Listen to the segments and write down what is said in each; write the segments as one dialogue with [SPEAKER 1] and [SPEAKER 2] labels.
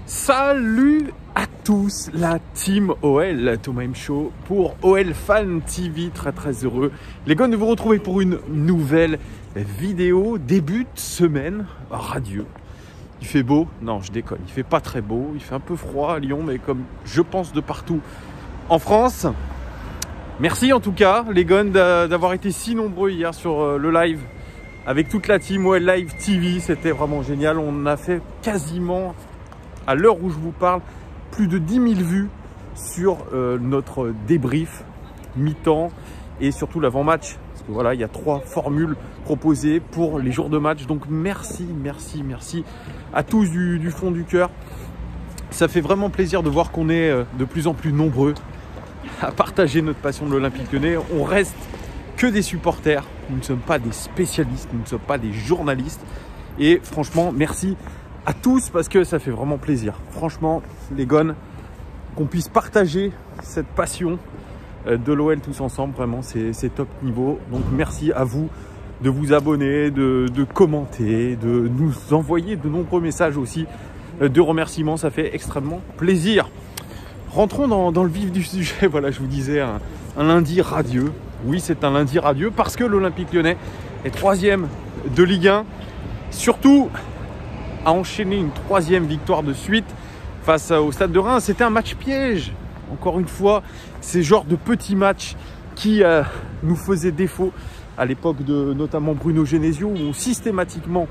[SPEAKER 1] Salut à tous, la team OL, Thomas M Show pour OL Fan TV, très heureux les gars de vous retrouver pour une nouvelle vidéo, début de semaine radieux. Il fait beau, non je déconne, il fait pas très beau, il fait un peu froid à Lyon, mais comme je pense de partout en France. Merci en tout cas les gars d'avoir été si nombreux hier sur le live avec toute la team OL Live TV, c'était vraiment génial. On a fait quasiment, à l'heure où je vous parle, plus de 10 000 vues sur notre débrief mi-temps et surtout l'avant-match. Parce que voilà, il y a 3 formules proposées pour les jours de match. Donc merci à tous du fond du cœur. Ça fait vraiment plaisir de voir qu'on est de plus en plus nombreux à partager notre passion de l'Olympique Lyonnais. On reste que des supporters. Nous ne sommes pas des spécialistes, nous ne sommes pas des journalistes. Et franchement, merci à tous parce que ça fait vraiment plaisir. Franchement, les gones, qu'on puisse partager cette passion de l'OL tous ensemble, vraiment, c'est top niveau. Donc merci à vous de vous abonner, de commenter, de nous envoyer de nombreux messages aussi de remerciements. Ça fait extrêmement plaisir. Rentrons dans le vif du sujet. Voilà, je vous disais, un lundi radieux. Oui, c'est un lundi radieux parce que l'Olympique Lyonnais est 3e de Ligue 1. Surtout, a enchaîné une 3e victoire de suite face au Stade de Reims. C'était un match piège. Encore une fois, ces genres de petits matchs qui nous faisaient défaut à l'époque de notamment Bruno Genesio, où systématiquement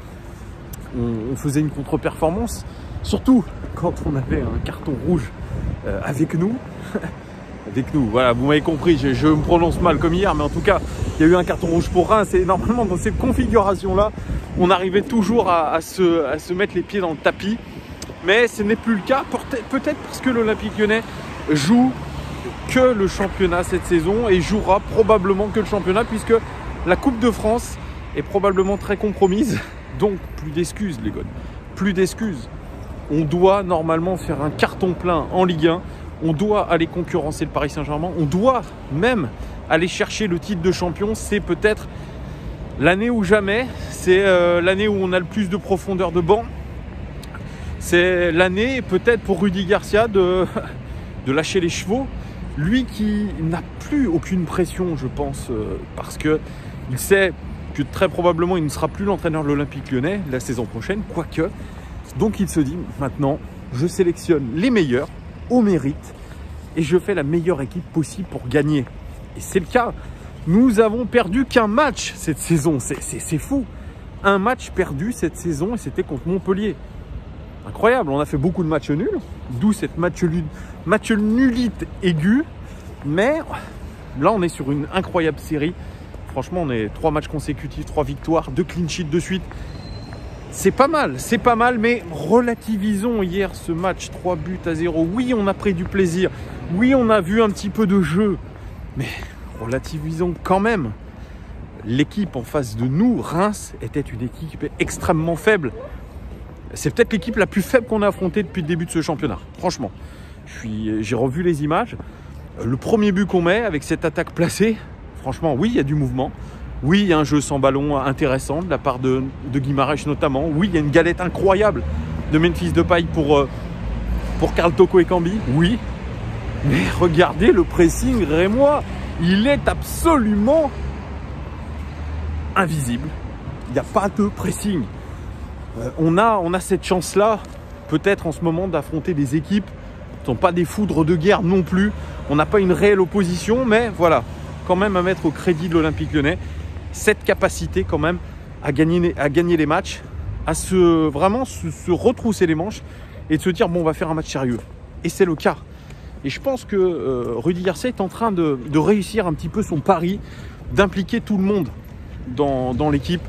[SPEAKER 1] on faisait une contre-performance. Surtout quand on avait un carton rouge avec nous. Voilà, vous m'avez compris, je me prononce mal comme hier, mais en tout cas, il y a eu un carton rouge pour Reims. Et normalement, dans ces configurations-là, on arrivait toujours à se mettre les pieds dans le tapis. Mais ce n'est plus le cas, peut-être parce que l'Olympique Lyonnais joue que le championnat cette saison et jouera probablement que le championnat, puisque la Coupe de France est probablement très compromise. Donc, plus d'excuses, les gars. Plus d'excuses. On doit normalement faire un carton plein en Ligue 1. On doit aller concurrencer le Paris Saint-Germain. On doit même aller chercher le titre de champion. C'est peut-être l'année ou jamais. C'est l'année où on a le plus de profondeur de banc. C'est l'année peut-être pour Rudy Garcia de lâcher les chevaux. Lui qui n'a plus aucune pression, je pense, parce qu'il sait que très probablement il ne sera plus l'entraîneur de l'Olympique Lyonnais la saison prochaine, quoique. Donc il se dit maintenant, je sélectionne les meilleurs au mérite et je fais la meilleure équipe possible pour gagner. Et c'est le cas. Nous avons perdu qu'un match cette saison. C'est fou. Un match perdu cette saison et c'était contre Montpellier. Incroyable. On a fait beaucoup de matchs nuls. D'où cette match nullite aiguë. Mais là, on est sur une incroyable série. Franchement, on est 3 matchs consécutifs, 3 victoires, 2 clean sheets de suite. C'est pas mal, mais relativisons hier ce match, 3-0. Oui, on a pris du plaisir. Oui, on a vu un petit peu de jeu. Mais relativisons quand même. L'équipe en face de nous, Reims, était une équipe extrêmement faible. C'est peut-être l'équipe la plus faible qu'on a affrontée depuis le début de ce championnat. Franchement, j'ai revu les images. Le premier but qu'on met avec cette attaque placée, franchement, oui, il y a du mouvement. Oui, il y a un jeu sans ballon intéressant de la part de Guimarães notamment. Oui, il y a une galette incroyable de Memphis Depay pour Karl Toko Ekambi. Oui, mais regardez le pressing rémois. Il est absolument invisible. Il n'y a pas de pressing. On a cette chance-là, peut-être en ce moment, d'affronter des équipes qui ne sont pas des foudres de guerre non plus. On n'a pas une réelle opposition, mais voilà, quand même à mettre au crédit de l'Olympique Lyonnais. Cette capacité quand même à gagner les matchs, à se retrousser les manches et de se dire bon, on va faire un match sérieux. Et c'est le cas. Et je pense que Rudy Garcia est en train de réussir un petit peu son pari, d'impliquer tout le monde dans l'équipe,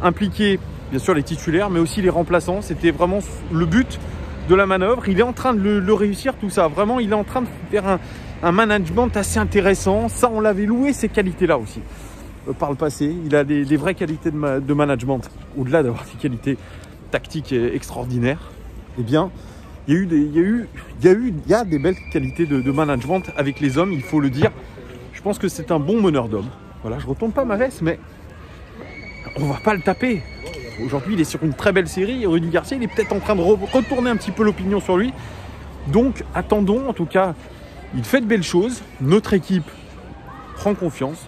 [SPEAKER 1] impliquer bien sûr les titulaires, mais aussi les remplaçants. C'était vraiment le but de la manœuvre. Il est en train de le réussir tout ça. Vraiment, il est en train de faire un management assez intéressant. Ça, on l'avait loué, ces qualités-là aussi. Par le passé, il a des vraies qualités de management, au-delà d'avoir des qualités tactiques extraordinaires. Eh bien, il y a des belles qualités de management avec les hommes, il faut le dire. Je pense que c'est un bon meneur d'hommes. Voilà, je retourne pas ma veste, mais on va pas le taper. Aujourd'hui, il est sur une très belle série et Rudy Garcia, il est peut-être en train de retourner un petit peu l'opinion sur lui. Donc, attendons. En tout cas, il fait de belles choses. Notre équipe prend confiance.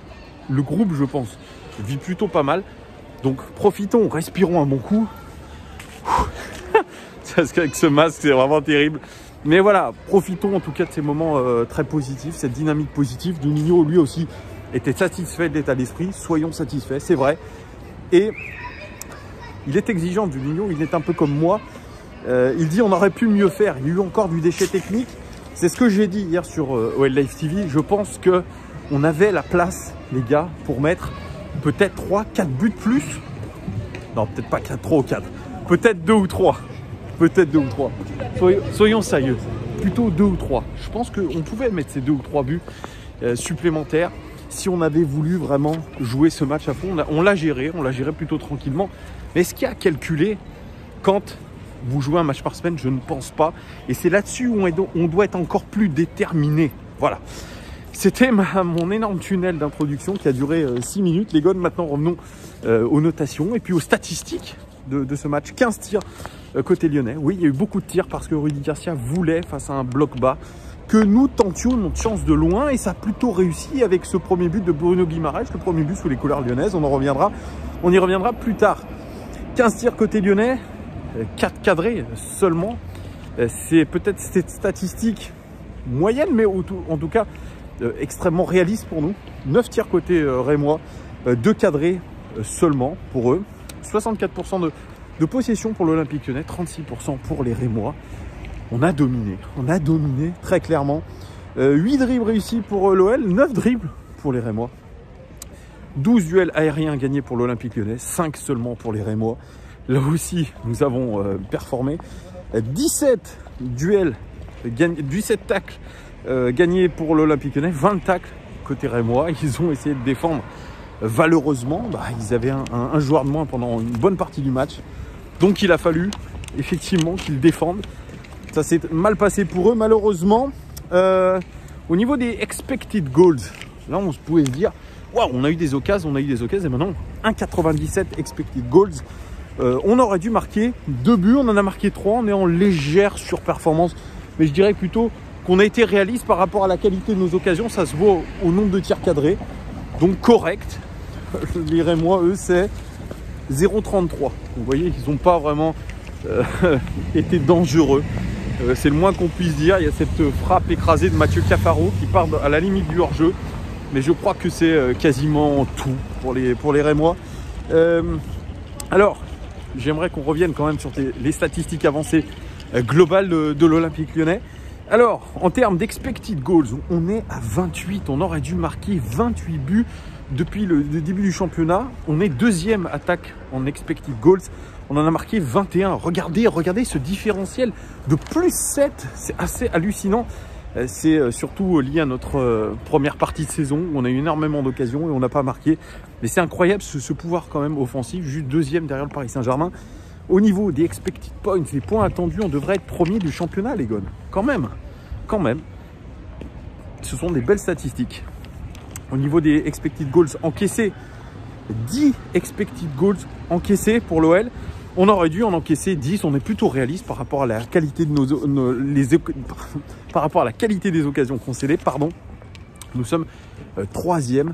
[SPEAKER 1] Le groupe, je pense, vit plutôt pas mal. Donc, profitons, respirons un bon coup. Parce qu'avec ce masque, c'est vraiment terrible. Mais voilà, profitons en tout cas de ces moments très positifs, cette dynamique positive. Juninho, lui aussi, était satisfait de l'état d'esprit. Soyons satisfaits, c'est vrai. Et il est exigeant, Juninho, il est un peu comme moi. Il dit on aurait pu mieux faire. Il y a eu encore du déchet technique. C'est ce que j'ai dit hier sur OL Live TV. Je pense qu'on avait la place, les gars, pour mettre peut-être 3, 4 buts plus. Non, peut-être pas 4, 3 ou 4. Peut-être 2 ou 3. Peut-être 2 ou 3. Soyons sérieux. Plutôt 2 ou 3. Je pense qu'on pouvait mettre ces 2 ou 3 buts supplémentaires si on avait voulu vraiment jouer ce match à fond. On l'a géré plutôt tranquillement. Mais est-ce qu'il y a à calculer quand vous jouez un match par semaine? Je ne pense pas. Et c'est là-dessus où on doit être encore plus déterminé. Voilà. C'était mon énorme tunnel d'introduction qui a duré 6 minutes. Les gars, maintenant revenons aux notations et puis aux statistiques de ce match. 15 tirs côté lyonnais. Oui, il y a eu beaucoup de tirs parce que Rudy Garcia voulait, face à un bloc bas, que nous tentions notre chance de loin. Et ça a plutôt réussi avec ce premier but de Bruno Guimaraes, le premier but sous les couleurs lyonnaises. On y reviendra plus tard. 15 tirs côté lyonnais, 4 cadrés seulement. C'est peut-être cette statistique moyenne, mais en tout cas extrêmement réaliste pour nous. 9 tirs côté rémois, 2 cadrés seulement pour eux. 64% de possession pour l'Olympique Lyonnais, 36% pour les Rémois. On a dominé très clairement. 8 dribbles réussis pour l'OL, 9 dribbles pour les Rémois. 12 duels aériens gagnés pour l'Olympique Lyonnais, 5 seulement pour les Rémois. Là aussi, nous avons performé. 17 duels, 17 tacles gagnés pour l'Olympique Lyonnais, 20 tacles côté Rémois. Ils ont essayé de défendre valeureusement. Ils avaient un joueur de moins pendant une bonne partie du match. Donc il a fallu effectivement qu'ils défendent. Ça s'est mal passé pour eux malheureusement. Au niveau des expected goals, là on pouvait se dire waouh, on a eu des occasions, et maintenant 1,97 expected goals. On aurait dû marquer 2 buts, on en a marqué 3, on est en légère surperformance. Mais je dirais plutôt qu'on a été réaliste par rapport à la qualité de nos occasions. Ça se voit au nombre de tirs cadrés. Donc correct. Les Rémois, eux, c'est 0,33. Vous voyez, ils n'ont pas vraiment été dangereux. C'est le moins qu'on puisse dire. Il y a cette frappe écrasée de Mathieu Cafaro qui part à la limite du hors-jeu. Mais je crois que c'est quasiment tout pour les Rémois. Alors, j'aimerais qu'on revienne quand même sur les statistiques avancées globales de l'Olympique Lyonnais. Alors, en termes d'expected goals, on est à 28. On aurait dû marquer 28 buts depuis le début du championnat. On est deuxième attaque en expected goals. On en a marqué 21. Regardez ce différentiel de plus 7. C'est assez hallucinant. C'est surtout lié à notre première partie de saison où on a eu énormément d'occasions et on n'a pas marqué. Mais c'est incroyable ce pouvoir quand même offensif. Juste deuxième derrière le Paris Saint-Germain. Au niveau des expected points, les points attendus, on devrait être premier du championnat, les gars. Quand même. Ce sont des belles statistiques. Au niveau des expected goals encaissés, 10 expected goals encaissés pour l'OL. On aurait dû en encaisser 10. On est plutôt réaliste par rapport à la qualité de par rapport à la qualité des occasions concédées. Nous sommes 3e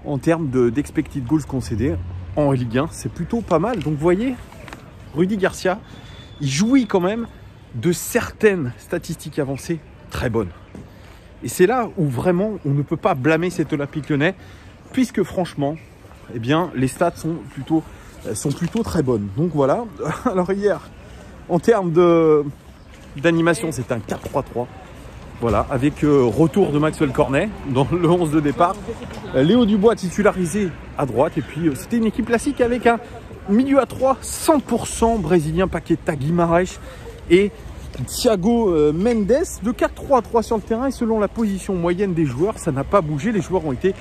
[SPEAKER 1] en termes d'expected goals concédés en Ligue 1. C'est plutôt pas mal. Donc vous voyez, Rudy Garcia, il jouit quand même de certaines statistiques avancées très bonnes. Et c'est là où vraiment on ne peut pas blâmer cet Olympique Lyonnais, puisque franchement, eh bien, les stats sont plutôt très bonnes. Donc voilà. Alors hier, en termes d'animation, c'est un 4-3-3. Voilà, avec retour de Maxwell Cornet dans le 11 de départ. Léo Dubois titularisé à droite. Et puis c'était une équipe classique avec un milieu à 3, 100% brésilien, Paqueta, Guimaraes et Thiago Mendes. De 4-3-3 sur le terrain et selon la position moyenne des joueurs, ça n'a pas bougé. Les joueurs ont été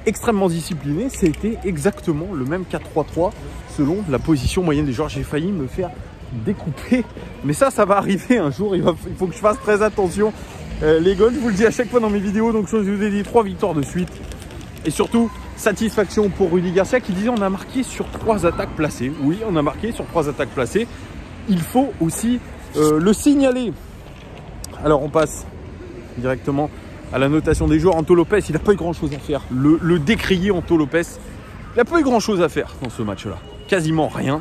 [SPEAKER 1] extrêmement disciplinés. C'était exactement le même 4-3-3 selon la position moyenne des joueurs. J'ai failli me faire découper, mais ça va arriver un jour. Il faut que je fasse très attention. Les gars, je vous le dis à chaque fois dans mes vidéos. Donc je vous ai dit 3 victoires de suite. Et surtout, Satisfaction pour Rudy Garcia qui disait on a marqué sur 3 attaques placées. Oui, on a marqué sur 3 attaques placées. Il faut aussi le signaler. Alors on passe directement à la notation des joueurs. Anto Lopez, il n'a pas eu grand chose à faire. Le décrier Anto Lopez, il n'a pas eu grand chose à faire dans ce match-là. Quasiment rien.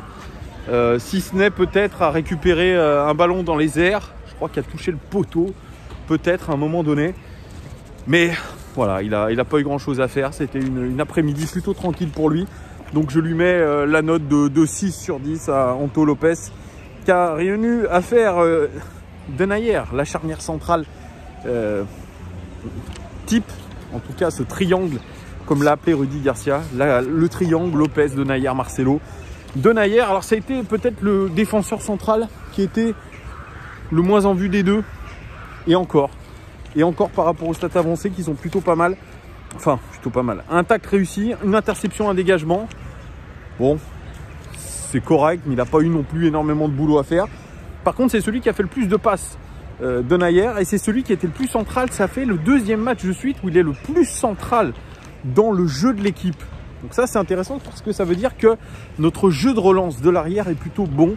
[SPEAKER 1] Si ce n'est peut-être à récupérer un ballon dans les airs. Je crois qu'il a touché le poteau, peut-être à un moment donné. Mais voilà, il a pas eu grand chose à faire. C'était une après-midi plutôt tranquille pour lui. Donc je lui mets la note de 6 sur 10 à Anto Lopez, qui a rien eu à faire Denayer, la charnière centrale type, en tout cas ce triangle, comme l'a appelé Rudy Garcia, le triangle Lopez, Denayer, Marcelo. Denayer, alors ça a été peut-être le défenseur central qui était le moins en vue des deux, et encore par rapport aux stats avancées qui sont plutôt pas mal. Enfin, plutôt pas mal. Un tacle réussi, une interception, un dégagement. Bon, c'est correct, mais il n'a pas eu non plus énormément de boulot à faire. Par contre, c'est celui qui a fait le plus de passes Denayer, et c'est celui qui était le plus central. Ça fait le 2e match de suite où il est le plus central dans le jeu de l'équipe. Donc ça, c'est intéressant parce que ça veut dire que notre jeu de relance de l'arrière est plutôt bon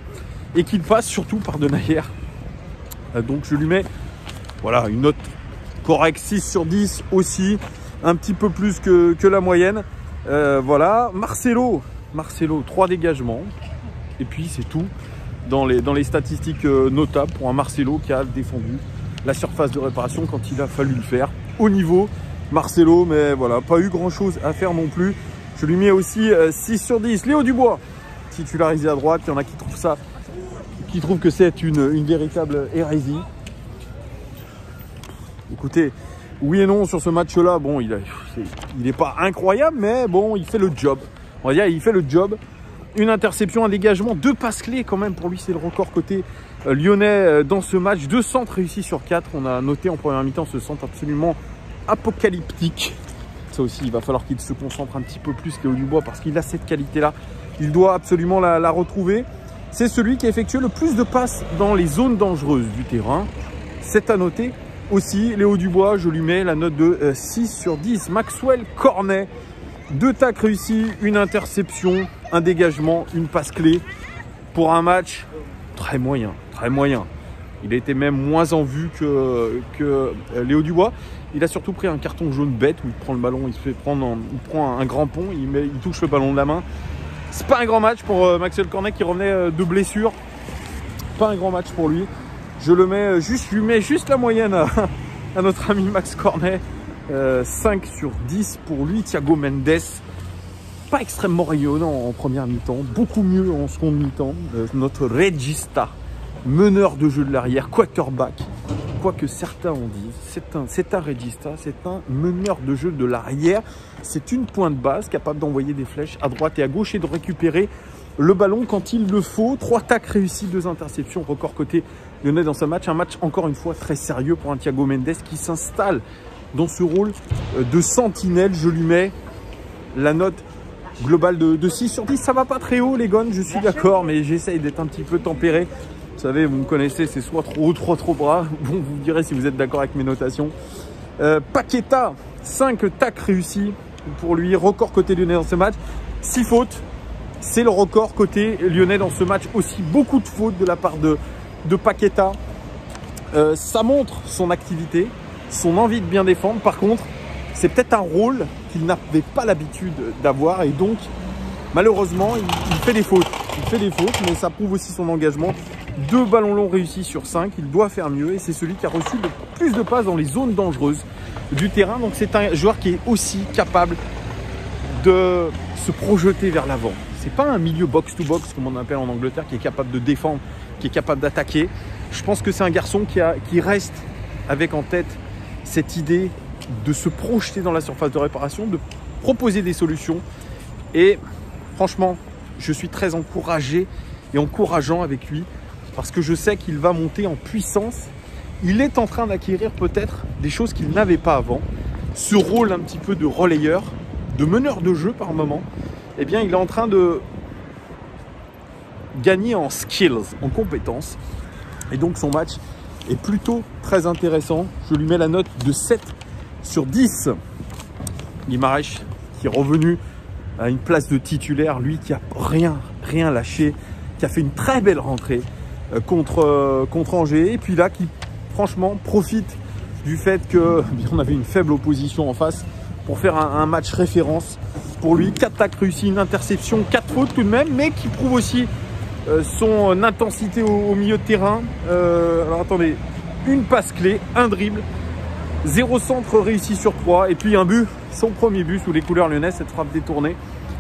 [SPEAKER 1] et qu'il passe surtout par Denayer. Donc je lui mets voilà, une note correcte, 6 sur 10 aussi, un petit peu plus que la moyenne. Voilà, Marcelo, 3 dégagements, et puis c'est tout dans les statistiques notables pour un Marcelo qui a défendu la surface de réparation quand il a fallu le faire. Au niveau, Marcelo, mais voilà, pas eu grand chose à faire non plus. Je lui mets aussi 6 sur 10. Léo Dubois, titularisé à droite, il y en a qui trouvent que c'est une véritable hérésie. Écoutez, oui et non sur ce match-là. Bon, il n'est pas incroyable, mais bon, il fait le job. On va dire, il fait le job. Une interception, un dégagement, 2 passes clés quand même. Pour lui, c'est le record côté lyonnais dans ce match. 2 centres réussis sur 4. On a noté en première mi-temps ce centre absolument apocalyptique. Ça aussi, il va falloir qu'il se concentre un petit peu plus, Léo Dubois, parce qu'il a cette qualité-là. Il doit absolument la retrouver. C'est celui qui a effectué le plus de passes dans les zones dangereuses du terrain. C'est à noter. Aussi, Léo Dubois, je lui mets la note de 6 sur 10. Maxwell Cornet, 2 tacles réussis, une interception, un dégagement, une passe clé. Pour un match très moyen, très moyen. Il a été même moins en vue que Léo Dubois. Il a surtout pris un carton jaune bête où il prend le ballon, il prend un grand pont, il touche le ballon de la main. C'est pas un grand match pour Maxwell Cornet qui revenait de blessure. Pas un grand match pour lui. Je lui mets juste la moyenne à notre ami Max Cornet. 5 sur 10 pour lui. Thiago Mendes, pas extrêmement rayonnant en première mi-temps, beaucoup mieux en seconde mi-temps. Notre regista, meneur de jeu de l'arrière, quarterback, quoi que certains en disent, c'est un regista, c'est un meneur de jeu de l'arrière. C'est une pointe basse capable d'envoyer des flèches à droite et à gauche et de récupérer le ballon quand il le faut. 3 tacles réussis, 2 interceptions, record côté lyonnais dans ce match. Un match encore une fois très sérieux pour un Thiago Mendes qui s'installe dans ce rôle de sentinelle. Je lui mets la note globale de 6 sur 10. Ça va pas très haut les gones, je suis d'accord, mais j'essaye d'être un petit peu tempéré. Vous savez, vous me connaissez, c'est soit trop haut, trop bas. Bon, vous me direz si vous êtes d'accord avec mes notations. Paqueta, 5 tacles réussis pour lui, record côté lyonnais dans ce match. 6 fautes, c'est le record côté lyonnais dans ce match aussi. Beaucoup de fautes de la part de Paqueta. Ça montre son activité, son envie de bien défendre. Par contre, c'est peut-être un rôle qu'il n'avait pas l'habitude d'avoir et donc malheureusement il fait des fautes. Il fait des fautes, mais ça prouve aussi son engagement. 2 ballons longs réussis sur 5, il doit faire mieux et c'est celui qui a reçu le plus de passes dans les zones dangereuses du terrain. Donc c'est un joueur qui est aussi capable de se projeter vers l'avant. C'est pas un milieu box-to-box comme on appelle en Angleterre qui est capable de défendre, qui est capable d'attaquer. Je pense que c'est un garçon qui reste avec en tête cette idée de se projeter dans la surface de réparation, de proposer des solutions. Et franchement, je suis très encouragé et encourageant avec lui parce que je sais qu'il va monter en puissance. Il est en train d'acquérir peut-être des choses qu'il n'avait pas avant. Ce rôle un petit peu de relayeur, de meneur de jeu par moment, eh bien, il est en train de gagner en skills, en compétences. Et donc, son match est plutôt très intéressant. Je lui mets la note de 7 sur 10. Guimaraes, qui est revenu à une place de titulaire, lui qui a rien lâché, qui a fait une très belle rentrée contre Angers, et puis là qui franchement profite du fait qu'on avait une faible opposition en face pour faire un match référence pour lui. 4 tacles réussis, une interception, 4 fautes tout de même, mais qui prouve aussi son intensité au milieu de terrain. Alors attendez, une passe clé, un dribble, 0 centre réussi sur 3, et puis un but, son premier but sous les couleurs lyonnaises, cette frappe détournée.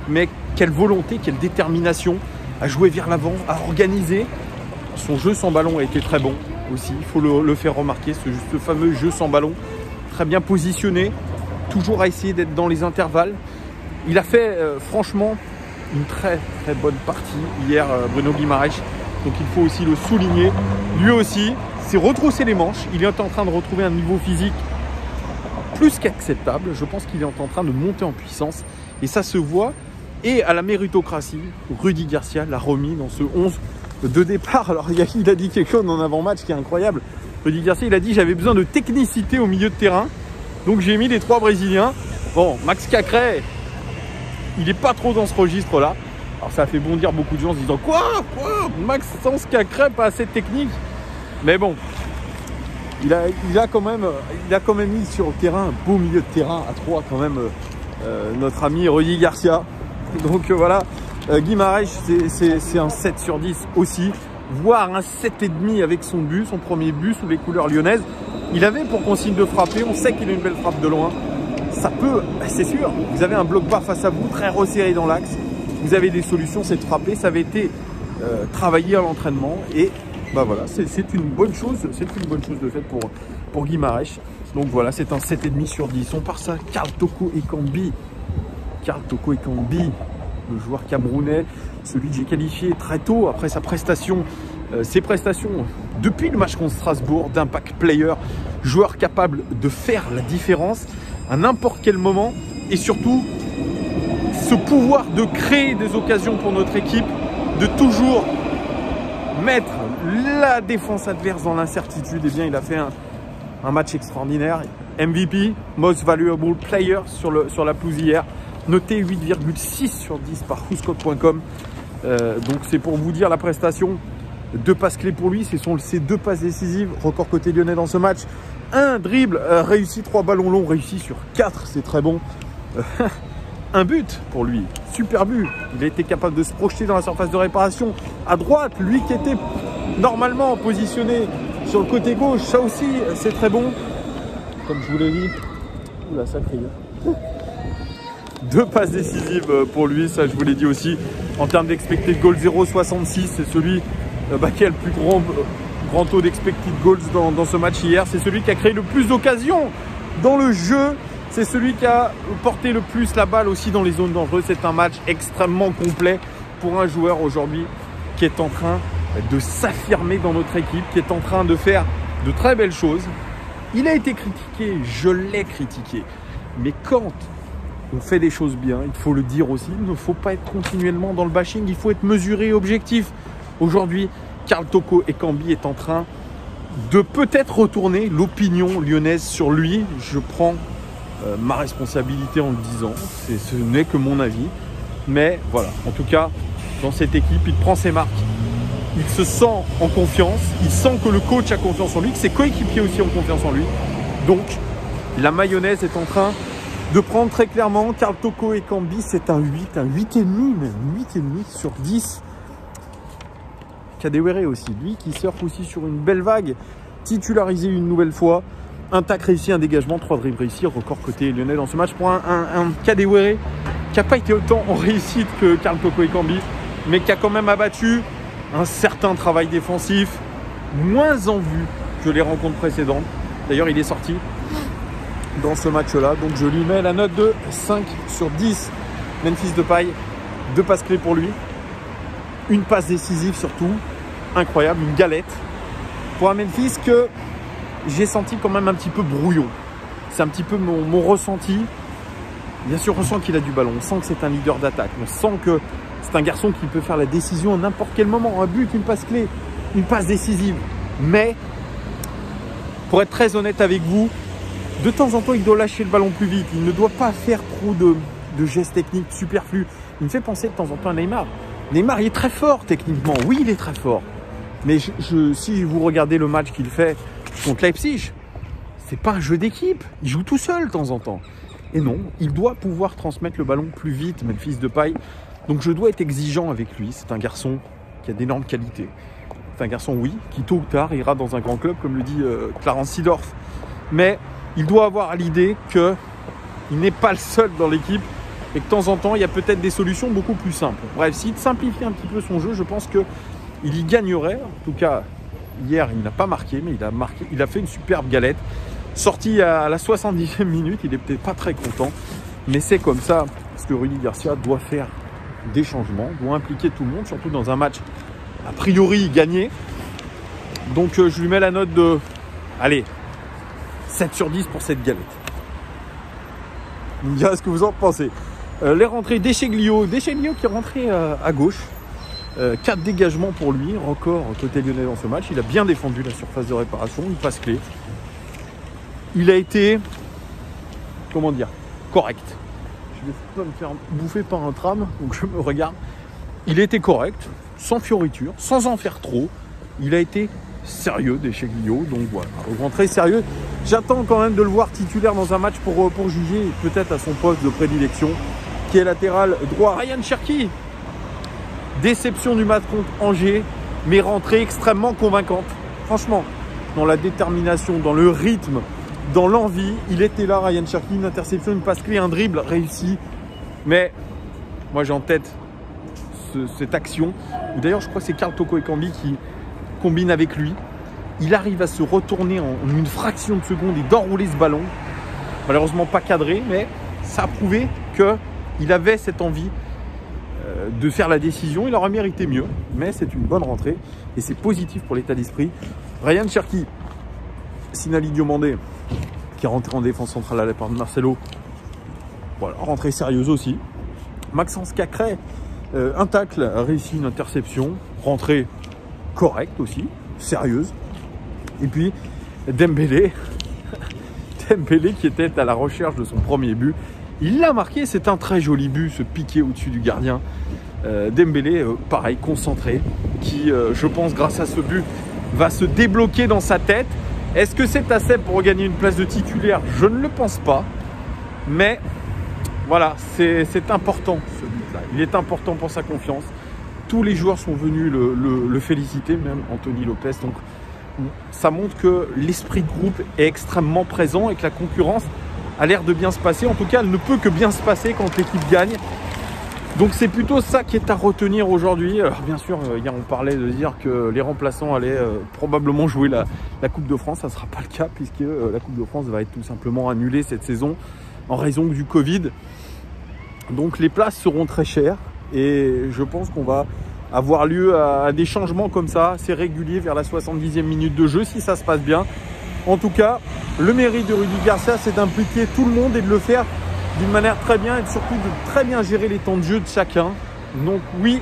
[SPEAKER 1] Mais quelle volonté, quelle détermination à jouer vers l'avant, à organiser. Son jeu sans ballon a été très bon aussi, il faut le faire remarquer, ce fameux jeu sans ballon, très bien positionné, toujours à essayer d'être dans les intervalles. Il a fait franchement une très bonne partie hier, Bruno Guimaraes, donc il faut aussi le souligner. Lui aussi s'est retroussé les manches, il est en train de retrouver un niveau physique plus qu'acceptable. Je pense qu'il est en train de monter en puissance et ça se voit. Et à la méritocratie, Rudy Garcia l'a remis dans ce 11 de départ. Alors il a dit quelque chose en avant-match qui est incroyable. Rudy Garcia, il a dit: j'avais besoin de technicité au milieu de terrain, donc j'ai mis les 3 Brésiliens. Bon, Max Cacré, il n'est pas trop dans ce registre-là. Alors ça a fait bondir beaucoup de gens en se disant: quoi Max sans Cacré, pas assez technique. Mais bon, il a quand même mis sur le terrain un beau milieu de terrain à 3 quand même, notre ami Rudy Garcia. Donc voilà, Guimaraes, c'est un 7 sur 10 aussi, voire un 7,5 avec son but, son premier but sous les couleurs lyonnaises. Il avait pour consigne de frapper, on sait qu'il a une belle frappe de loin. Ça peut, c'est sûr, vous avez un bloc bas face à vous, très resserré dans l'axe, vous avez des solutions, c'est de frapper. Ça avait été travaillé à l'entraînement et bah voilà, c'est une bonne chose, de fait pour Guimaraes. Donc voilà, c'est un 7,5 sur 10. On part ça, Karl Toko Ekambi, le joueur camerounais, celui que j'ai qualifié très tôt après ses prestations depuis le match contre Strasbourg, d'impact player, joueur capable de faire la différence à n'importe quel moment et surtout ce pouvoir de créer des occasions pour notre équipe, de toujours mettre la défense adverse dans l'incertitude. Et bien il a fait un match extraordinaire. MVP, Most Valuable Player sur la pelouse hier, noté 8,6 sur 10 par Whoscope.com. Donc c'est pour vous dire la prestation. 2 passes clés pour lui, ce sont ces 2 passes décisives, record côté lyonnais dans ce match. Un dribble réussi, 3 ballons longs réussis sur 4, c'est très bon. Un but pour lui, super but. Il a été capable de se projeter dans la surface de réparation à droite, lui qui était normalement positionné sur le côté gauche, ça aussi c'est très bon. Comme je vous l'ai dit, oula, ça crie. 2 passes décisives pour lui, ça je vous l'ai dit aussi. En termes d'expected goal, 0,66, c'est celui qui a le plus grand taux d'expected goals dans ce match hier. C'est celui qui a créé le plus d'occasions dans le jeu. C'est celui qui a porté le plus la balle aussi dans les zones dangereuses. C'est un match extrêmement complet pour un joueur aujourd'hui qui est en train de s'affirmer dans notre équipe, qui est en train de faire de très belles choses. Il a été critiqué, je l'ai critiqué. Mais quand on fait des choses bien, il faut le dire aussi, il ne faut pas être continuellement dans le bashing, il faut être mesuré et objectif. Aujourd'hui, Karl Toko Ekambi est en train de peut-être retourner l'opinion lyonnaise sur lui. Je prends ma responsabilité en le disant, ce n'est que mon avis. Mais voilà, en tout cas, dans cette équipe, il prend ses marques. Il se sent en confiance, il sent que le coach a confiance en lui, que ses coéquipiers aussi ont confiance en lui. Donc, la mayonnaise est en train de prendre très clairement. Karl Toko Ekambi, c'est un 8, un 8,5 même, 8,5 sur 10. Kadewere aussi, lui qui surfe aussi sur une belle vague, titularisé une nouvelle fois. Un tac réussi, un dégagement, 3 dribbles réussis, record côté lyonnais dans ce match pour un Kadewere qui n'a pas été autant en réussite que Karl Toko Ekambi, mais qui a quand même abattu un certain travail défensif, moins en vue que les rencontres précédentes. D'ailleurs, il est sorti dans ce match-là, donc je lui mets la note de 5 sur 10. Memphis Depay, 2 passes clés pour lui, une passe décisive surtout, incroyable, une galette. Pour un Memphis que j'ai senti quand même un petit peu brouillon. C'est un petit peu mon ressenti. Bien sûr, on sent qu'il a du ballon, on sent que c'est un leader d'attaque, on sent que c'est un garçon qui peut faire la décision à n'importe quel moment. Un but, une passe clé, une passe décisive. Mais, pour être très honnête avec vous, de temps en temps, il doit lâcher le ballon plus vite. Il ne doit pas faire trop de gestes techniques superflus. Il me fait penser de temps en temps à Neymar. Neymar, il est très fort techniquement. Oui, il est très fort. Mais si vous regardez le match qu'il fait contre Leipzig, c'est pas un jeu d'équipe. Il joue tout seul de temps en temps. Et non, il doit pouvoir transmettre le ballon plus vite, Memphis Depay. Donc je dois être exigeant avec lui. C'est un garçon qui a d'énormes qualités. C'est un garçon, oui, qui tôt ou tard ira dans un grand club, comme le dit Clarence Seedorf. Mais il doit avoir l'idée qu'il n'est pas le seul dans l'équipe et que de temps en temps, il y a peut-être des solutions beaucoup plus simples. Bref, s'il simplifie un petit peu son jeu, je pense qu'il y gagnerait. En tout cas, hier, il n'a pas marqué, mais il a fait une superbe galette. Sorti à la 70e minute, il n'est peut-être pas très content, mais c'est comme ça, parce que Rudy Garcia doit faire des changements, doit impliquer tout le monde, surtout dans un match a priori gagné. Donc je lui mets la note de, allez, 7 sur 10 pour cette galette. Vous me direz ce que vous en pensez. Les rentrées d'Echeglio qui est rentré à gauche. 4 dégagements pour lui, record côté lyonnais dans ce match. Il a bien défendu la surface de réparation, une passe clé. Il a été, comment dire, correct. Je ne vais pas me faire bouffer par un tram, donc je me regarde. Il a été correct, sans fioriture, sans en faire trop. Il a été sérieux d'Echeglio, donc voilà, rentrée sérieux. J'attends quand même de le voir titulaire dans un match pour juger peut-être à son poste de prédilection, qui est latéral droit. Ryan Cherki, déception du match contre Angers, mais rentrée extrêmement convaincante. Franchement, dans la détermination, dans le rythme, dans l'envie, il était là, Ryan Cherki, une interception, une passe clé, un dribble réussi. Mais moi j'ai en tête cette action, où d'ailleurs je crois que c'est Karl Toko Ekambi qui combine avec lui. Il arrive à se retourner en une fraction de seconde et d'enrouler ce ballon. Malheureusement pas cadré, mais ça a prouvé qu'il avait cette envie de faire la décision. Il aurait mérité mieux, mais c'est une bonne rentrée et c'est positif pour l'état d'esprit. Ryan Cherki, Sinali Diomandé, qui est rentré en défense centrale à la part de Marcelo. Voilà, rentrée sérieuse aussi. Maxence Cacré, un tacle, a réussi une interception. Rentrée correcte aussi, sérieuse. Et puis Dembélé, Dembélé qui était à la recherche de son premier but. Il l'a marqué, c'est un très joli but, ce piqué au-dessus du gardien. Dembélé, pareil, concentré, qui, je pense, grâce à ce but, va se débloquer dans sa tête. Est-ce que c'est assez pour regagner une place de titulaire? Je ne le pense pas. Mais voilà, c'est important ce but-là. Il est important pour sa confiance. Tous les joueurs sont venus le féliciter, même Anthony Lopez. Donc ça montre que l'esprit de groupe est extrêmement présent et que la concurrence a l'air de bien se passer. En tout cas, elle ne peut que bien se passer quand l'équipe gagne. Donc c'est plutôt ça qui est à retenir aujourd'hui. Alors bien sûr, hier on parlait de dire que les remplaçants allaient probablement jouer la Coupe de France. Ça ne sera pas le cas puisque la Coupe de France va être tout simplement annulée cette saison en raison du Covid. Donc les places seront très chères et je pense qu'on va avoir lieu à des changements comme ça, assez réguliers vers la 70e minute de jeu si ça se passe bien. En tout cas, le mérite de Rudy Garcia, c'est d'impliquer tout le monde et de le faire d'une manière très bien et surtout de très bien gérer les temps de jeu de chacun. Donc oui,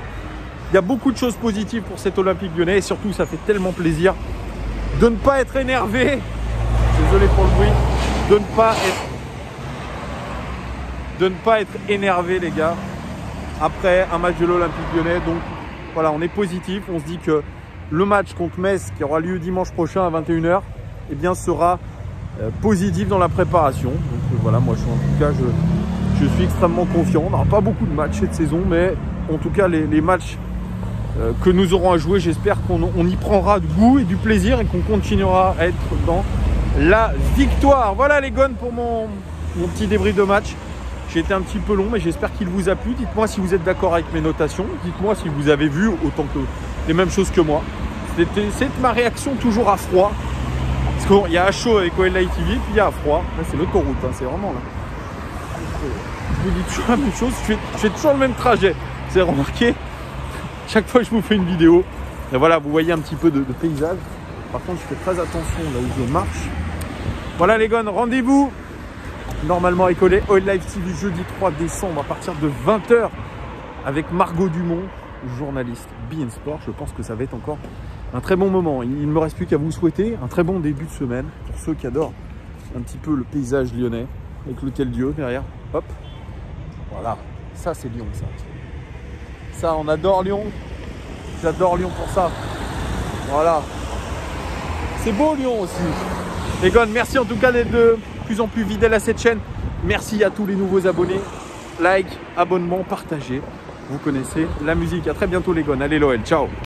[SPEAKER 1] il y a beaucoup de choses positives pour cet Olympique Lyonnais et surtout ça fait tellement plaisir de ne pas être énervé. Désolé pour le bruit. De ne pas être énervé les gars après un match de l'Olympique Lyonnais. Donc voilà, on est positif. On se dit que le match contre Metz qui aura lieu dimanche prochain à 21h eh bien, sera positif dans la préparation. Donc voilà, moi en tout cas je suis extrêmement confiant. On n'aura pas beaucoup de matchs cette saison, mais en tout cas les matchs que nous aurons à jouer, j'espère qu'on y prendra du goût et du plaisir et qu'on continuera à être dans la victoire. Voilà les gones pour mon petit débrief de match. J'ai été un petit peu long, mais j'espère qu'il vous a plu. Dites-moi si vous êtes d'accord avec mes notations. Dites-moi si vous avez vu autant que les mêmes choses que moi. C'est ma réaction toujours à froid. Parce qu'il y a à chaud avec OL Live TV, puis il y a à froid. Là, c'est l'autoroute, hein, c'est vraiment là. Je vous dis toujours la même chose, je fais toujours le même trajet. Vous avez remarqué, chaque fois que je vous fais une vidéo, et voilà, vous voyez un petit peu de paysage. Par contre, je fais très attention là où je marche. Voilà les gones, rendez-vous normalement avec OL Live TV jeudi 3 décembre à partir de 20h avec Margot Dumont, journaliste beIN Sport. Je pense que ça va être encore un très bon moment. Il ne me reste plus qu'à vous souhaiter un très bon début de semaine pour ceux qui adorent un petit peu le paysage lyonnais avec l'hôtel Dieu derrière. Hop. Voilà, ça c'est Lyon, ça. Ça, on adore Lyon. J'adore Lyon pour ça. Voilà. C'est beau Lyon aussi. Les gars, merci en tout cas d'être de plus en plus fidèles à cette chaîne. Merci à tous les nouveaux abonnés. Like, abonnement, partagez. Vous connaissez la musique. À très bientôt les gars. Allez l'OL, ciao.